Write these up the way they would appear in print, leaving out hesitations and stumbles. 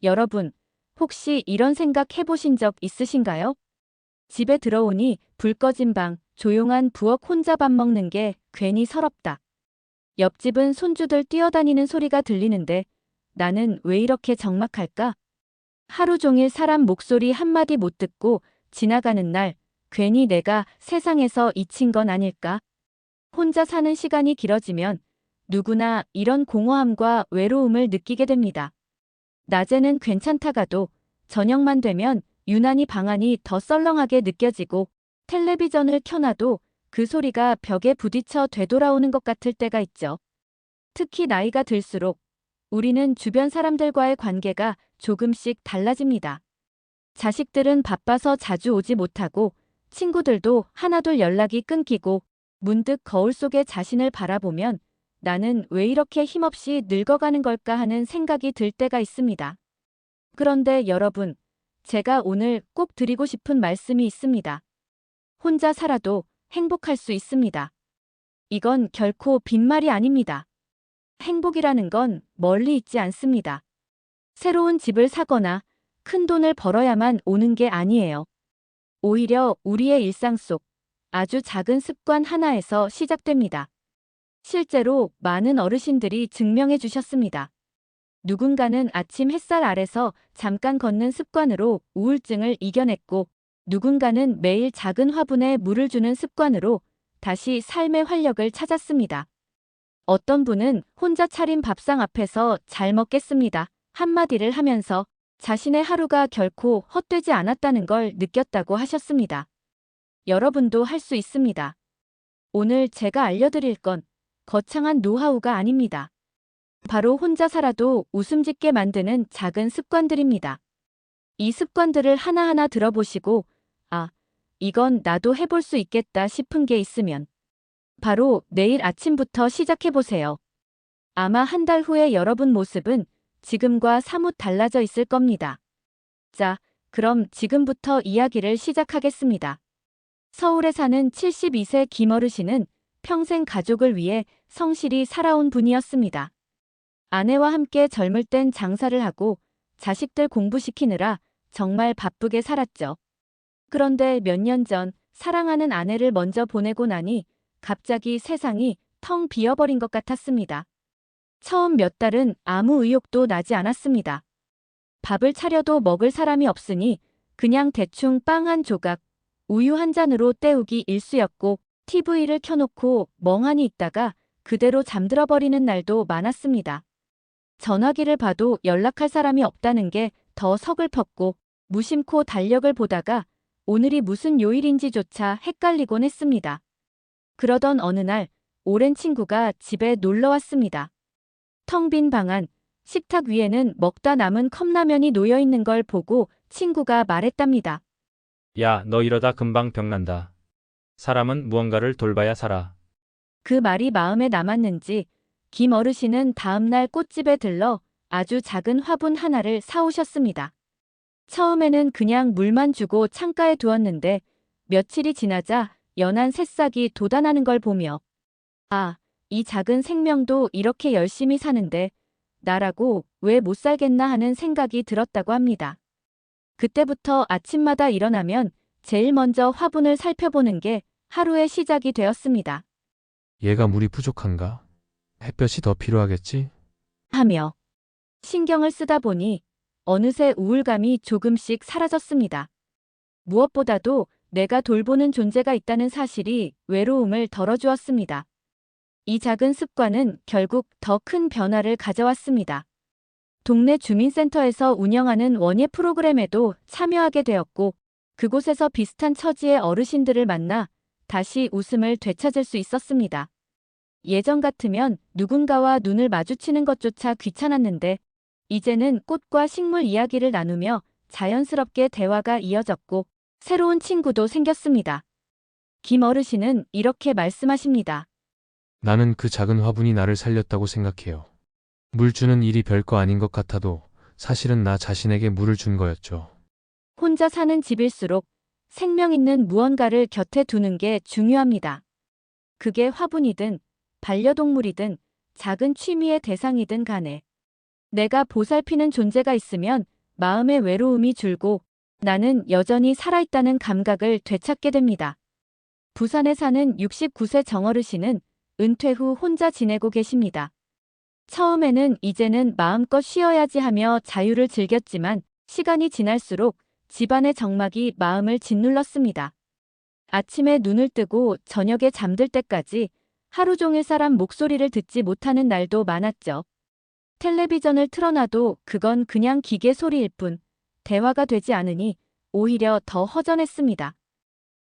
여러분, 혹시 이런 생각 해보신 적 있으신가요? 집에 들어오니 불 꺼진 방, 조용한 부엌 혼자 밥 먹는 게 괜히 서럽다. 옆집은 손주들 뛰어다니는 소리가 들리는데 나는 왜 이렇게 적막할까? 하루 종일 사람 목소리 한마디 못 듣고 지나가는 날, 괜히 내가 세상에서 잊힌 건 아닐까? 혼자 사는 시간이 길어지면 누구나 이런 공허함과 외로움을 느끼게 됩니다. 낮에는 괜찮다가도 저녁만 되면 유난히 방 안이 더 썰렁하게 느껴지고 텔레비전을 켜놔도 그 소리가 벽에 부딪혀 되돌아오는 것 같을 때가 있죠. 특히 나이가 들수록 우리는 주변 사람들과의 관계가 조금씩 달라집니다. 자식들은 바빠서 자주 오지 못하고 친구들도 하나둘 연락이 끊기고 문득 거울 속에 자신을 바라보면 나는 왜 이렇게 힘없이 늙어가는 걸까 하는 생각이 들 때가 있습니다. 그런데 여러분, 제가 오늘 꼭 드리고 싶은 말씀이 있습니다. 혼자 살아도 행복할 수 있습니다. 이건 결코 빈말이 아닙니다. 행복이라는 건 멀리 있지 않습니다. 새로운 집을 사거나 큰 돈을 벌어야만 오는 게 아니에요. 오히려 우리의 일상 속 아주 작은 습관 하나에서 시작됩니다. 실제로 많은 어르신들이 증명해 주셨습니다. 누군가는 아침 햇살 아래서 잠깐 걷는 습관으로 우울증을 이겨냈고, 누군가는 매일 작은 화분에 물을 주는 습관으로 다시 삶의 활력을 찾았습니다. 어떤 분은 혼자 차린 밥상 앞에서 잘 먹겠습니다 한마디를 하면서 자신의 하루가 결코 헛되지 않았다는 걸 느꼈다고 하셨습니다. 여러분도 할 수 있습니다. 오늘 제가 알려드릴 건 거창한 노하우가 아닙니다. 바로 혼자 살아도 웃음 짓게 만드는 작은 습관들입니다. 이 습관들을 하나하나 들어보시고, 아, 이건 나도 해볼 수 있겠다 싶은 게 있으면 바로 내일 아침부터 시작해보세요. 아마 한 달 후에 여러분 모습은 지금과 사뭇 달라져 있을 겁니다. 자, 그럼 지금부터 이야기를 시작하겠습니다. 서울에 사는 72세 김어르신은 평생 가족을 위해 성실히 살아온 분이었습니다. 아내와 함께 젊을 땐 장사를 하고 자식들 공부시키느라 정말 바쁘게 살았죠. 그런데 몇 년 전 사랑하는 아내를 먼저 보내고 나니 갑자기 세상이 텅 비어버린 것 같았습니다. 처음 몇 달은 아무 의욕도 나지 않았습니다. 밥을 차려도 먹을 사람이 없으니 그냥 대충 빵 한 조각, 우유 한 잔으로 때우기 일쑤였고 TV를 켜놓고 멍하니 있다가 그대로 잠들어 버리는 날도 많았습니다. 전화기를 봐도 연락할 사람이 없다는 게 더 서글펐고 무심코 달력을 보다가 오늘이 무슨 요일인지조차 헷갈리곤 했습니다. 그러던 어느 날 오랜 친구가 집에 놀러 왔습니다. 텅 빈 방 안, 식탁 위에는 먹다 남은 컵라면이 놓여 있는 걸 보고 친구가 말했답니다. 야, 너 이러다 금방 병난다. 사람은 무언가를 돌봐야 살아. 그 말이 마음에 남았는지 김 어르신은 다음날 꽃집에 들러 아주 작은 화분 하나를 사오셨습니다. 처음에는 그냥 물만 주고 창가에 두었는데 며칠이 지나자 연한 새싹이 돋아나는 걸 보며 아, 이 작은 생명도 이렇게 열심히 사는데 나라고 왜 못 살겠나 하는 생각이 들었다고 합니다. 그때부터 아침마다 일어나면 제일 먼저 화분을 살펴보는 게 하루의 시작이 되었습니다. 얘가 물이 부족한가? 햇볕이 더 필요하겠지? 하며 신경을 쓰다 보니 어느새 우울감이 조금씩 사라졌습니다. 무엇보다도 내가 돌보는 존재가 있다는 사실이 외로움을 덜어주었습니다. 이 작은 습관은 결국 더 큰 변화를 가져왔습니다. 동네 주민센터에서 운영하는 원예 프로그램에도 참여하게 되었고 그곳에서 비슷한 처지의 어르신들을 만나 다시 웃음을 되찾을 수 있었습니다. 예전 같으면 누군가와 눈을 마주치는 것조차 귀찮았는데 이제는 꽃과 식물 이야기를 나누며 자연스럽게 대화가 이어졌고 새로운 친구도 생겼습니다. 김 어르신은 이렇게 말씀하십니다. 나는 그 작은 화분이 나를 살렸다고 생각해요. 물 주는 일이 별거 아닌 것 같아도 사실은 나 자신에게 물을 준 거였죠. 혼자 사는 집일수록 생명 있는 무언가를 곁에 두는 게 중요합니다. 그게 화분이든 반려동물이든 작은 취미의 대상이든 간에 내가 보살피는 존재가 있으면 마음의 외로움이 줄고 나는 여전히 살아있다는 감각을 되찾게 됩니다. 부산에 사는 69세 정어르신은 은퇴 후 혼자 지내고 계십니다. 처음에는 이제는 마음껏 쉬어야지 하며 자유를 즐겼지만 시간이 지날수록 집안의 정막이 마음을 짓눌렀습니다. 아침에 눈을 뜨고 저녁에 잠들 때까지 하루 종일 사람 목소리를 듣지 못하는 날도 많았죠. 텔레비전을 틀어놔도 그건 그냥 기계 소리일 뿐 대화가 되지 않으니 오히려 더 허전했습니다.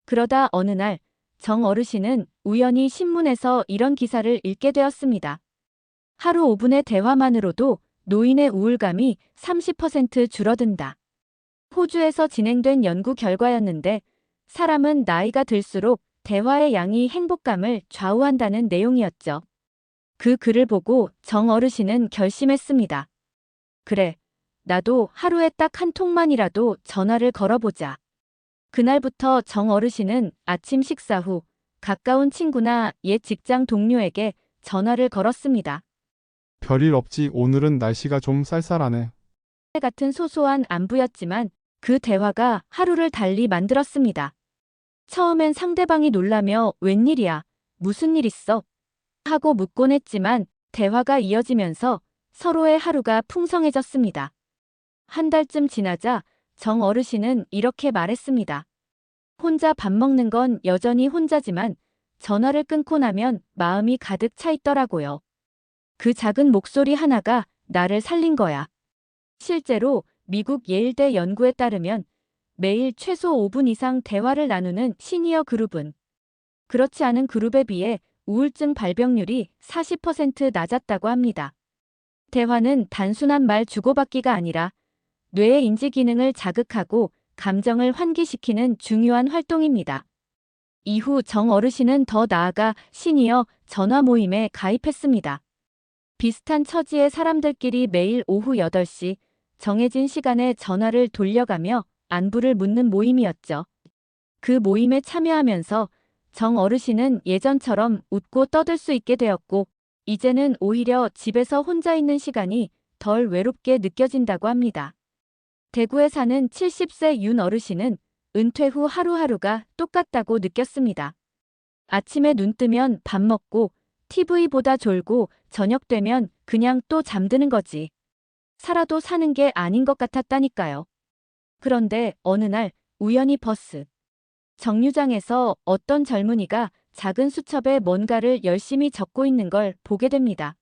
그러다 어느 날 정 어르신은 우연히 신문에서 이런 기사를 읽게 되었습니다. 하루 5분의 대화만으로도 노인의 우울감이 30% 줄어든다. 호주에서 진행된 연구 결과였는데 사람은 나이가 들수록 대화의 양이 행복감을 좌우한다는 내용이었죠. 그 글을 보고 정 어르신은 결심했습니다. 그래, 나도 하루에 딱 한 통만이라도 전화를 걸어보자. 그날부터 정 어르신은 아침 식사 후 가까운 친구나 옛 직장 동료에게 전화를 걸었습니다. 별일 없지. 오늘은 날씨가 좀 쌀쌀하네. 같은 소소한 안부였지만 그 대화가 하루를 달리 만들었습니다. 처음엔 상대방이 놀라며 웬일이야, 무슨 일 있어? 하고 묻곤 했지만 대화가 이어지면서 서로의 하루가 풍성해졌습니다. 한 달쯤 지나자 정 어르신은 이렇게 말했습니다. 혼자 밥 먹는 건 여전히 혼자지만 전화를 끊고 나면 마음이 가득 차 있더라고요. 그 작은 목소리 하나가 나를 살린 거야. 실제로 미국 예일대 연구에 따르면 매일 최소 5분 이상 대화를 나누는 시니어 그룹은 그렇지 않은 그룹에 비해 우울증 발병률이 40% 낮았다고 합니다. 대화는 단순한 말 주고받기가 아니라 뇌의 인지 기능을 자극하고 감정을 환기시키는 중요한 활동입니다. 이후 정 어르신은 더 나아가 시니어 전화 모임에 가입했습니다. 비슷한 처지의 사람들끼리 매일 오후 8시 정해진 시간에 전화를 돌려가며 안부를 묻는 모임이었죠. 그 모임에 참여하면서 정 어르신은 예전처럼 웃고 떠들 수 있게 되었고 이제는 오히려 집에서 혼자 있는 시간이 덜 외롭게 느껴진다고 합니다. 대구에 사는 70세 윤 어르신은 은퇴 후 하루하루가 똑같다고 느꼈습니다. 아침에 눈 뜨면 밥 먹고 TV 보다 졸고 저녁 되면 그냥 또 잠드는 거지. 살아도 사는 게 아닌 것 같았다니까요. 그런데 어느 날 우연히 버스 정류장에서 어떤 젊은이가 작은 수첩에 뭔가를 열심히 적고 있는 걸 보게 됩니다.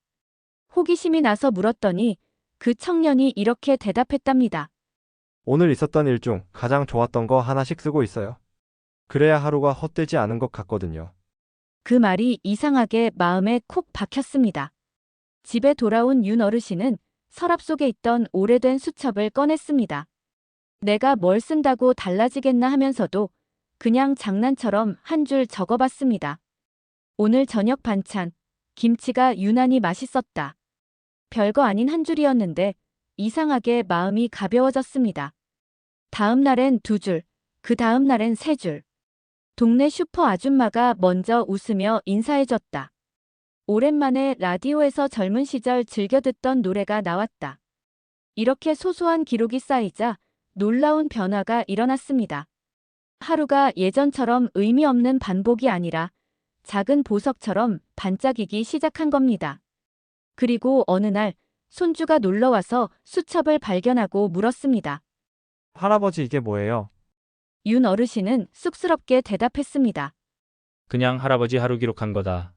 호기심이 나서 물었더니 그 청년이 이렇게 대답했답니다. 오늘 있었던 일 중 가장 좋았던 거 하나씩 쓰고 있어요. 그래야 하루가 헛되지 않은 것 같거든요. 그 말이 이상하게 마음에 콕 박혔습니다. 집에 돌아온 윤 어르신은 서랍 속에 있던 오래된 수첩을 꺼냈습니다. 내가 뭘 쓴다고 달라지겠나 하면서도 그냥 장난처럼 한 줄 적어봤습니다. 오늘 저녁 반찬, 김치가 유난히 맛있었다. 별거 아닌 한 줄이었는데 이상하게 마음이 가벼워졌습니다. 다음 날엔 2줄, 그 다음 날엔 3줄. 동네 슈퍼 아줌마가 먼저 웃으며 인사해줬다. 오랜만에 라디오에서 젊은 시절 즐겨 듣던 노래가 나왔다. 이렇게 소소한 기록이 쌓이자 놀라운 변화가 일어났습니다. 하루가 예전처럼 의미 없는 반복이 아니라 작은 보석처럼 반짝이기 시작한 겁니다. 그리고 어느 날 손주가 놀러와서 수첩을 발견하고 물었습니다. 할아버지 이게 뭐예요? 윤 어르신은 쑥스럽게 대답했습니다. 그냥 할아버지 하루 기록한 거다.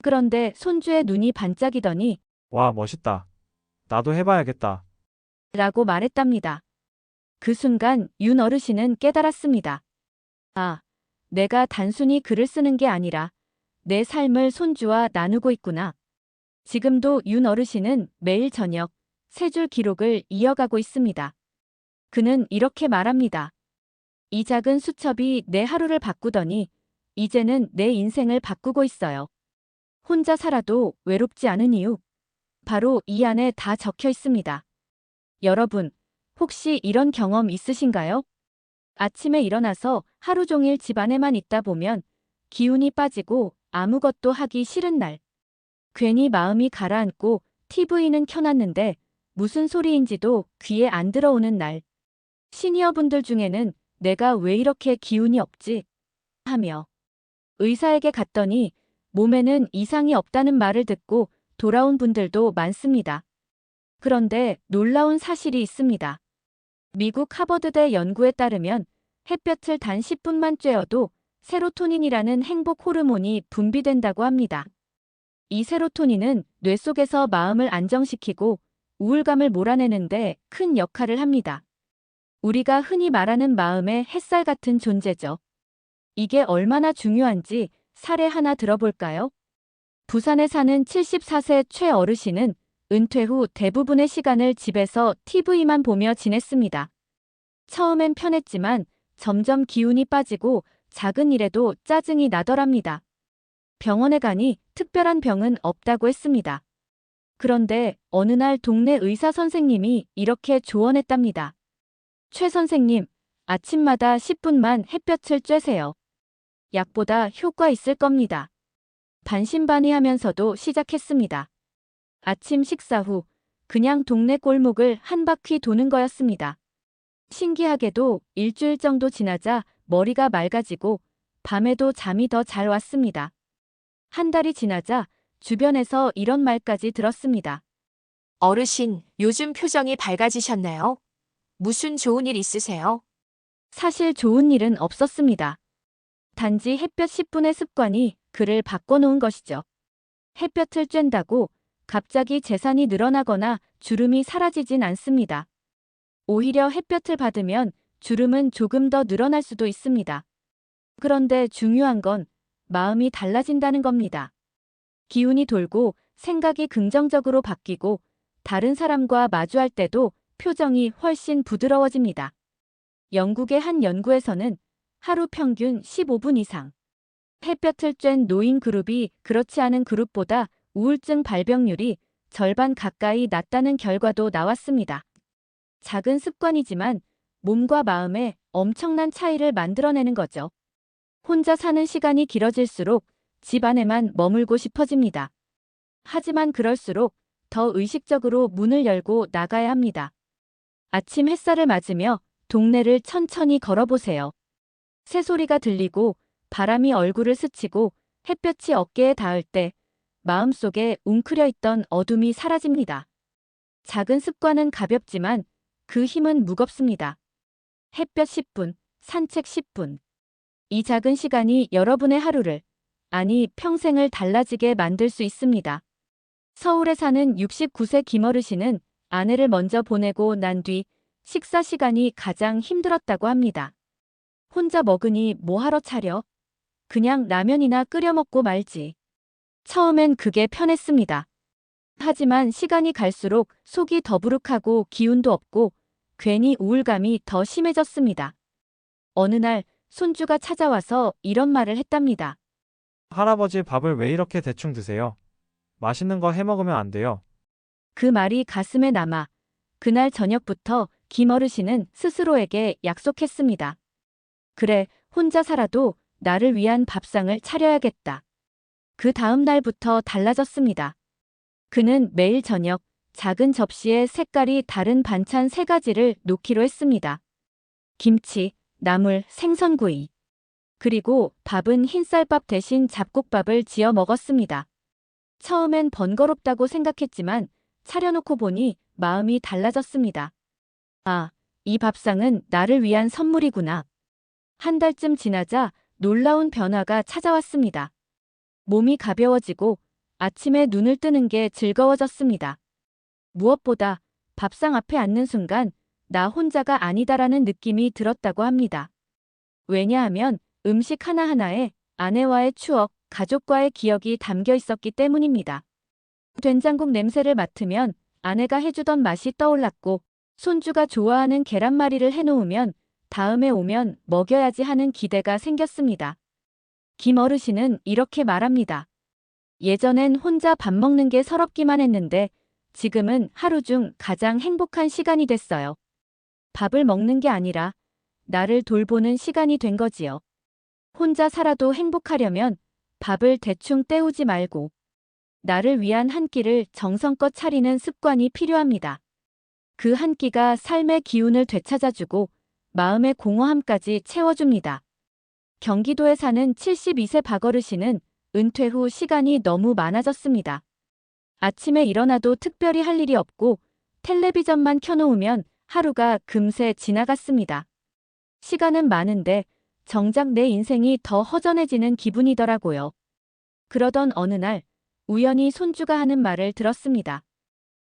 그런데 손주의 눈이 반짝이더니 와, 멋있다. 나도 해봐야겠다. 라고 말했답니다. 그 순간 윤 어르신은 깨달았습니다. 아, 내가 단순히 글을 쓰는 게 아니라 내 삶을 손주와 나누고 있구나. 지금도 윤 어르신은 매일 저녁 3줄 기록을 이어가고 있습니다. 그는 이렇게 말합니다. 이 작은 수첩이 내 하루를 바꾸더니 이제는 내 인생을 바꾸고 있어요. 혼자 살아도 외롭지 않은 이유. 바로 이 안에 다 적혀 있습니다. 여러분, 혹시 이런 경험 있으신가요? 아침에 일어나서 하루 종일 집 안에만 있다 보면 기운이 빠지고 아무것도 하기 싫은 날. 괜히 마음이 가라앉고 TV는 켜놨는데 무슨 소리인지도 귀에 안 들어오는 날. 시니어분들 중에는 내가 왜 이렇게 기운이 없지? 하며 의사에게 갔더니 몸에는 이상이 없다는 말을 듣고 돌아온 분들도 많습니다. 그런데 놀라운 사실이 있습니다. 미국 하버드대 연구에 따르면 햇볕을 단 10분만 쬐어도 세로토닌이라는 행복 호르몬이 분비된다고 합니다. 이 세로토닌은 뇌 속에서 마음을 안정시키고 우울감을 몰아내는데 큰 역할을 합니다. 우리가 흔히 말하는 마음의 햇살 같은 존재죠. 이게 얼마나 중요한지 사례 하나 들어볼까요? 부산에 사는 74세 최 어르신은 은퇴 후 대부분의 시간을 집에서 TV만 보며 지냈습니다. 처음엔 편했지만 점점 기운이 빠지고 작은 일에도 짜증이 나더랍니다. 병원에 가니 특별한 병은 없다고 했습니다. 그런데 어느 날 동네 의사 선생님이 이렇게 조언했답니다. 최 선생님, 아침마다 10분만 햇볕을 쬐세요. 약보다 효과 있을 겁니다. 반신반의하면서도 시작했습니다. 아침 식사 후 그냥 동네 골목을 한 바퀴 도는 거였습니다. 신기하게도 일주일 정도 지나자 머리가 맑아지고 밤에도 잠이 더 잘 왔습니다. 한 달이 지나자 주변에서 이런 말까지 들었습니다. 어르신, 요즘 표정이 밝아지셨나요? 무슨 좋은 일 있으세요? 사실 좋은 일은 없었습니다. 단지 햇볕 10분의 습관이 그를 바꿔놓은 것이죠. 햇볕을 쬐다고 갑자기 재산이 늘어나거나 주름이 사라지진 않습니다. 오히려 햇볕을 받으면 주름은 조금 더 늘어날 수도 있습니다. 그런데 중요한 건 마음이 달라진다는 겁니다. 기운이 돌고 생각이 긍정적으로 바뀌고 다른 사람과 마주할 때도 표정이 훨씬 부드러워집니다. 영국의 한 연구에서는 하루 평균 15분 이상 햇볕을 쬐는 노인 그룹이 그렇지 않은 그룹보다 우울증 발병률이 절반 가까이 낮다는 결과도 나왔습니다. 작은 습관이지만 몸과 마음에 엄청난 차이를 만들어내는 거죠. 혼자 사는 시간이 길어질수록 집 안에만 머물고 싶어집니다. 하지만 그럴수록 더 의식적으로 문을 열고 나가야 합니다. 아침 햇살을 맞으며 동네를 천천히 걸어보세요. 새소리가 들리고 바람이 얼굴을 스치고 햇볕이 어깨에 닿을 때 마음속에 웅크려 있던 어둠이 사라집니다. 작은 습관은 가볍지만 그 힘은 무겁습니다. 햇볕 10분, 산책 10분. 이 작은 시간이 여러분의 하루를, 아니 평생을 달라지게 만들 수 있습니다. 서울에 사는 69세 김어르신은 아내를 먼저 보내고 난 뒤 식사 시간이 가장 힘들었다고 합니다. 혼자 먹으니 뭐하러 차려? 그냥 라면이나 끓여 먹고 말지. 처음엔 그게 편했습니다. 하지만 시간이 갈수록 속이 더부룩하고 기운도 없고 괜히 우울감이 더 심해졌습니다. 어느 날 손주가 찾아와서 이런 말을 했답니다. 할아버지 밥을 왜 이렇게 대충 드세요? 맛있는 거 해 먹으면 안 돼요. 그 말이 가슴에 남아 그날 저녁부터 김어르신은 스스로에게 약속했습니다. 그래, 혼자 살아도 나를 위한 밥상을 차려야겠다. 그 다음 날부터 달라졌습니다. 그는 매일 저녁 작은 접시에 색깔이 다른 반찬 3가지를 놓기로 했습니다. 김치, 나물, 생선구이. 그리고 밥은 흰쌀밥 대신 잡곡밥을 지어 먹었습니다. 처음엔 번거롭다고 생각했지만 차려놓고 보니 마음이 달라졌습니다. 아, 이 밥상은 나를 위한 선물이구나. 한 달쯤 지나자 놀라운 변화가 찾아왔습니다. 몸이 가벼워지고 아침에 눈을 뜨는 게 즐거워졌습니다. 무엇보다 밥상 앞에 앉는 순간 나 혼자가 아니다라는 느낌이 들었다고 합니다. 왜냐하면 음식 하나하나에 아내와의 추억, 가족과의 기억이 담겨 있었기 때문입니다. 된장국 냄새를 맡으면 아내가 해주던 맛이 떠올랐고 손주가 좋아하는 계란말이를 해놓으면 다음에 오면 먹여야지 하는 기대가 생겼습니다. 김 어르신은 이렇게 말합니다. 예전엔 혼자 밥 먹는 게 서럽기만 했는데 지금은 하루 중 가장 행복한 시간이 됐어요. 밥을 먹는 게 아니라 나를 돌보는 시간이 된 거지요. 혼자 살아도 행복하려면 밥을 대충 때우지 말고 나를 위한 한 끼를 정성껏 차리는 습관이 필요합니다. 그 한 끼가 삶의 기운을 되찾아주고 마음의 공허함까지 채워줍니다. 경기도에 사는 72세 박어르신은 은퇴 후 시간이 너무 많아졌습니다. 아침에 일어나도 특별히 할 일이 없고 텔레비전만 켜놓으면 하루가 금세 지나갔습니다. 시간은 많은데 정작 내 인생이 더 허전해지는 기분이더라고요. 그러던 어느 날 우연히 손주가 하는 말을 들었습니다.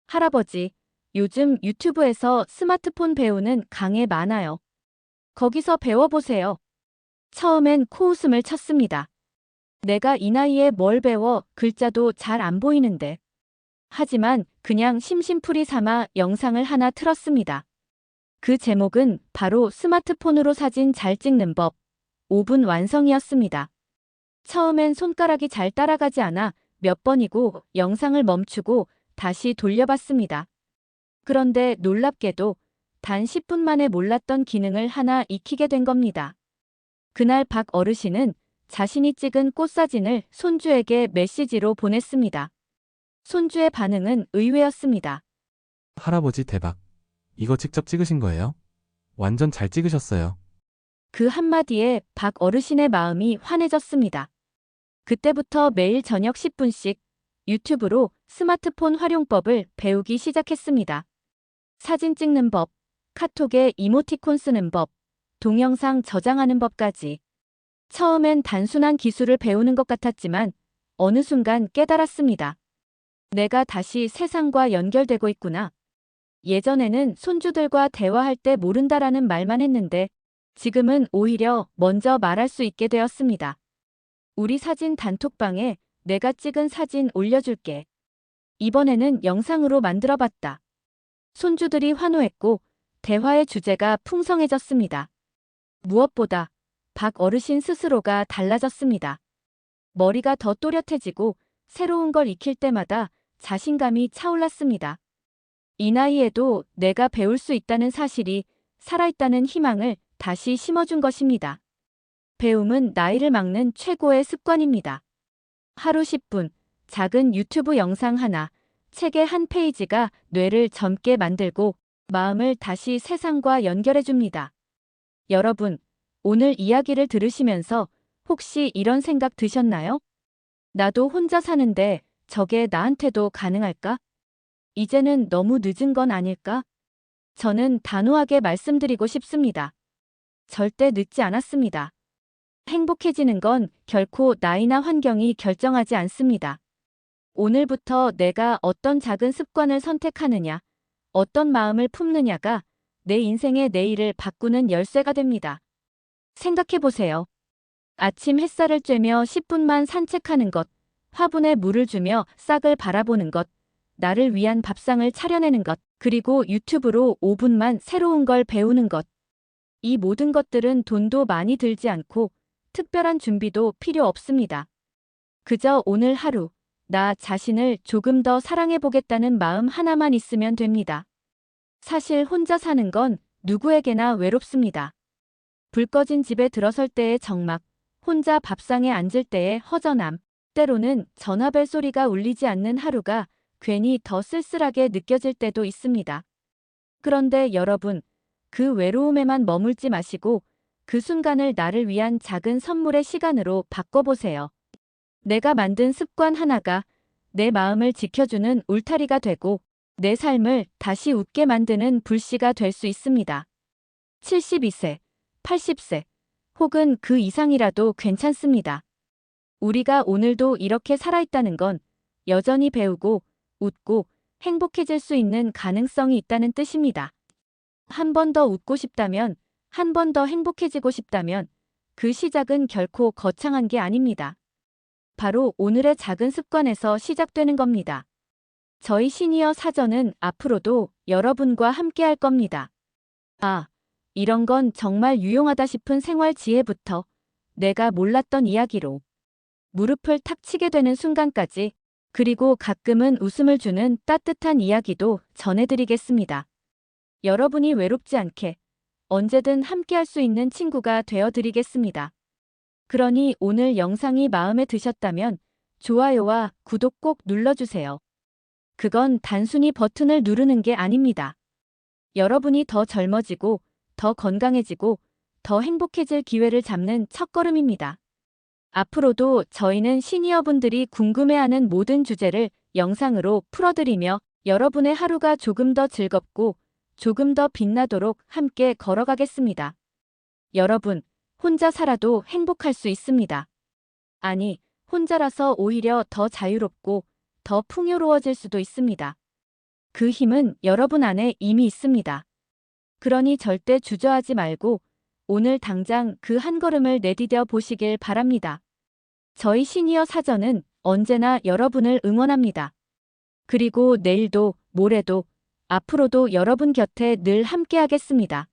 할아버지, 요즘 유튜브에서 스마트폰 배우는 강의 많아요. 거기서 배워보세요. 처음엔 코웃음을 쳤습니다. 내가 이 나이에 뭘 배워, 글자도 잘 안 보이는데. 하지만 그냥 심심풀이 삼아 영상을 하나 틀었습니다. 그 제목은 바로 스마트폰으로 사진 잘 찍는 법, 5분 완성이었습니다. 처음엔 손가락이 잘 따라가지 않아 몇 번이고 영상을 멈추고 다시 돌려봤습니다. 그런데 놀랍게도 단 10분 만에 몰랐던 기능을 하나 익히게 된 겁니다. 그날 박 어르신은 자신이 찍은 꽃사진을 손주에게 메시지로 보냈습니다. 손주의 반응은 의외였습니다. 할아버지 대박. 이거 직접 찍으신 거예요? 완전 잘 찍으셨어요. 그 한마디에 박 어르신의 마음이 환해졌습니다. 그때부터 매일 저녁 10분씩 유튜브로 스마트폰 활용법을 배우기 시작했습니다. 사진 찍는 법, 카톡에 이모티콘 쓰는 법, 동영상 저장하는 법까지. 처음엔 단순한 기술을 배우는 것 같았지만 어느 순간 깨달았습니다. 내가 다시 세상과 연결되고 있구나. 예전에는 손주들과 대화할 때 모른다라는 말만 했는데 지금은 오히려 먼저 말할 수 있게 되었습니다. 우리 사진 단톡방에 내가 찍은 사진 올려줄게. 이번에는 영상으로 만들어봤다. 손주들이 환호했고 대화의 주제가 풍성해졌습니다. 무엇보다 박 어르신 스스로가 달라졌습니다. 머리가 더 또렷해지고 새로운 걸 익힐 때마다 자신감이 차올랐습니다. 이 나이에도 내가 배울 수 있다는 사실이 살아있다는 희망을 다시 심어준 것입니다. 배움은 나이를 막는 최고의 습관입니다. 하루 10분, 작은 유튜브 영상 하나, 책의 한 페이지가 뇌를 젊게 만들고 마음을 다시 세상과 연결해줍니다. 여러분, 오늘 이야기를 들으시면서 혹시 이런 생각 드셨나요? 나도 혼자 사는데 저게 나한테도 가능할까? 이제는 너무 늦은 건 아닐까? 저는 단호하게 말씀드리고 싶습니다. 절대 늦지 않았습니다. 행복해지는 건 결코 나이나 환경이 결정하지 않습니다. 오늘부터 내가 어떤 작은 습관을 선택하느냐, 어떤 마음을 품느냐가 내 인생의 내일을 바꾸는 열쇠가 됩니다. 생각해보세요. 아침 햇살을 쬐며 10분만 산책하는 것, 화분에 물을 주며 싹을 바라보는 것, 나를 위한 밥상을 차려내는 것, 그리고 유튜브로 5분만 새로운 걸 배우는 것. 이 모든 것들은 돈도 많이 들지 않고 특별한 준비도 필요 없습니다. 그저 오늘 하루, 나 자신을 조금 더 사랑해보겠다는 마음 하나만 있으면 됩니다. 사실 혼자 사는 건 누구에게나 외롭습니다. 불 꺼진 집에 들어설 때의 적막, 혼자 밥상에 앉을 때의 허전함, 때로는 전화벨 소리가 울리지 않는 하루가 괜히 더 쓸쓸하게 느껴질 때도 있습니다. 그런데 여러분, 그 외로움에만 머물지 마시고 그 순간을 나를 위한 작은 선물의 시간으로 바꿔보세요. 내가 만든 습관 하나가 내 마음을 지켜주는 울타리가 되고 내 삶을 다시 웃게 만드는 불씨가 될 수 있습니다. 72세, 80세, 혹은 그 이상이라도 괜찮습니다. 우리가 오늘도 이렇게 살아있다는 건 여전히 배우고 웃고 행복해질 수 있는 가능성이 있다는 뜻입니다. 한 번 더 웃고 싶다면, 한 번 더 행복해지고 싶다면 그 시작은 결코 거창한 게 아닙니다. 바로 오늘의 작은 습관에서 시작되는 겁니다. 저희 시니어 사전은 앞으로도 여러분과 함께 할 겁니다. 아, 이런 건 정말 유용하다 싶은 생활 지혜부터 내가 몰랐던 이야기로 무릎을 탁 치게 되는 순간까지, 그리고 가끔은 웃음을 주는 따뜻한 이야기도 전해드리겠습니다. 여러분이 외롭지 않게 언제든 함께 할 수 있는 친구가 되어드리겠습니다. 그러니 오늘 영상이 마음에 드셨다면 좋아요와 구독 꼭 눌러주세요. 그건 단순히 버튼을 누르는 게 아닙니다. 여러분이 더 젊어지고, 더 건강해지고, 더 행복해질 기회를 잡는 첫걸음입니다. 앞으로도 저희는 시니어분들이 궁금해하는 모든 주제를 영상으로 풀어드리며 여러분의 하루가 조금 더 즐겁고 조금 더 빛나도록 함께 걸어가겠습니다. 여러분, 혼자 살아도 행복할 수 있습니다. 아니, 혼자라서 오히려 더 자유롭고 더 풍요로워질 수도 있습니다. 그 힘은 여러분 안에 이미 있습니다. 그러니 절대 주저하지 말고 오늘 당장 그 한 걸음을 내디뎌 보시길 바랍니다. 저희 시니어 사전은 언제나 여러분을 응원합니다. 그리고 내일도, 모레도, 앞으로도 여러분 곁에 늘 함께하겠습니다.